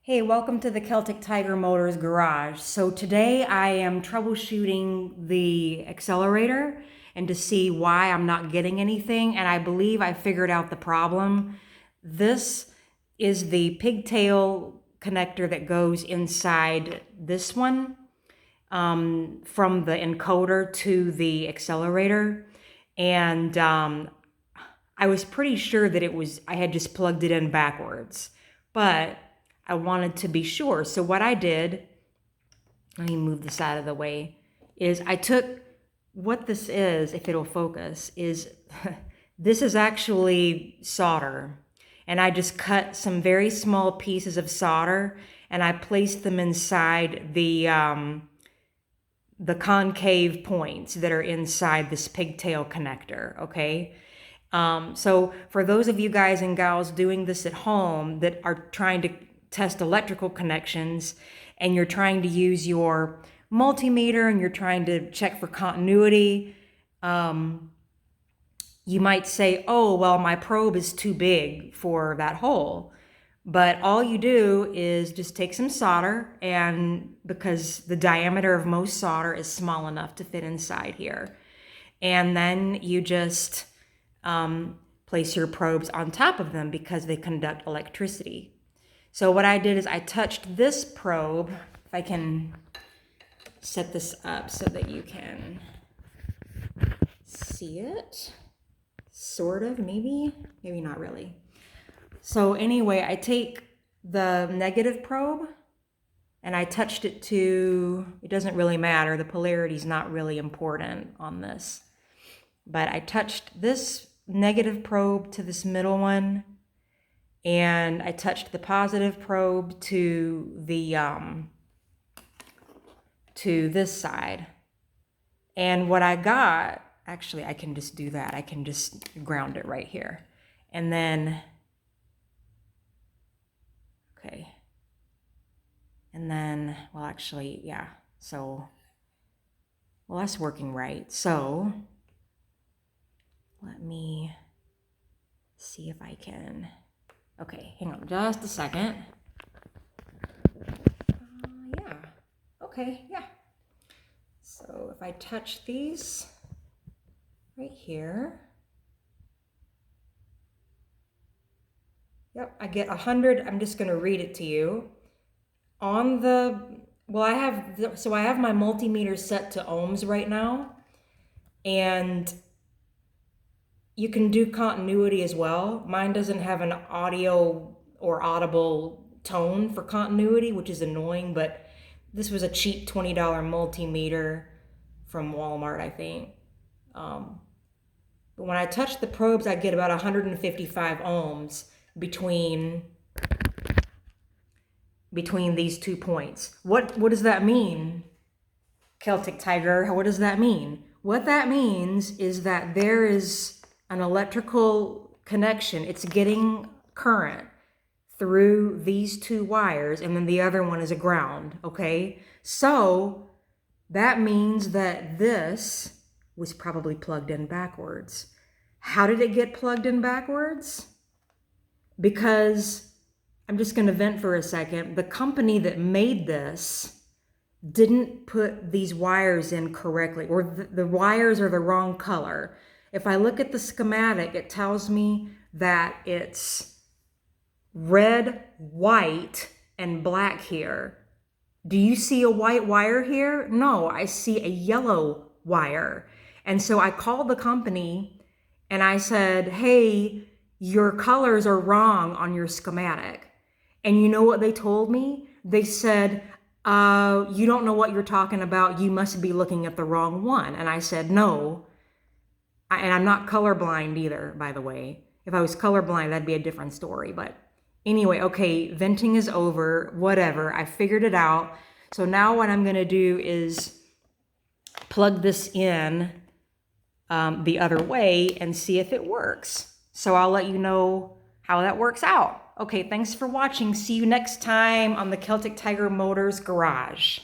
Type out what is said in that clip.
Hey, welcome to the Celtic Tiger Motors garage. So today I am troubleshooting the accelerator and to see why I'm not getting anything, and I believe I figured out the problem. This is the pigtail connector that goes inside this one from the encoder to the accelerator, and I was pretty sure that I had just plugged it in backwards, but I wanted to be sure. So what I did, let me move this out of the way, is I took what this is, if it'll focus, is this is actually solder. And I just cut some very small pieces of solder and I placed them inside the concave points that are inside this pigtail connector, okay? So for those of you guys and gals doing this at home that are trying to test electrical connections and you're trying to use your multimeter and you're trying to check for continuity, you might say, oh, well, my probe is too big for that hole. But all you do is just take some solder, and because the diameter of most solder is small enough to fit inside here. And then you just place your probes on top of them because they conduct electricity. So what I did is I touched this probe, if I can set this up so that you can see it, sort of, maybe not really. So anyway, I take the negative probe and I touched it to, it doesn't really matter, the polarity is not really important on this, but I touched this negative probe to this middle one, and I touched the positive probe to the to this side. And what I got, actually I can just do that. I can just ground it right here. And then, okay. And then, well, actually, yeah. So, well, that's working right. So, let me see if I can. Okay, hang on just a second. Yeah, okay, yeah. So if I touch these right here, yep, I get 100. I'm just gonna read it to you. On the, well, I have my multimeter set to ohms right now, and you can do continuity as well. Mine doesn't have an audio or audible tone for continuity, which is annoying, but this was a cheap $20 multimeter from Walmart, I think. But when I touch the probes, I get about 155 ohms between these 2 points. What does that mean, Celtic Tiger? What does that mean? What that means is that there is an electrical connection. It's getting current through these 2 wires, and then the other one is a ground, okay? So that means that this was probably plugged in backwards. How did it get plugged in backwards? Because, I'm just gonna vent for a second, the company that made this didn't put these wires in correctly, or the wires are the wrong color. If I look at the schematic, it tells me that it's red, white, and black here. Do you see a white wire here? No, I see a yellow wire. And so I called the company and I said, hey, your colors are wrong on your schematic. And you know what they told me? They said, you don't know what you're talking about. You must be looking at the wrong one. And I said, no. And I'm not colorblind either, by the way. If I was colorblind, that'd be a different story. But anyway, okay, venting is over, whatever. I figured it out. So now what I'm gonna do is plug this in the other way and see if it works. So I'll let you know how that works out. Okay, thanks for watching. See you next time on the Celtic Tiger Motors garage.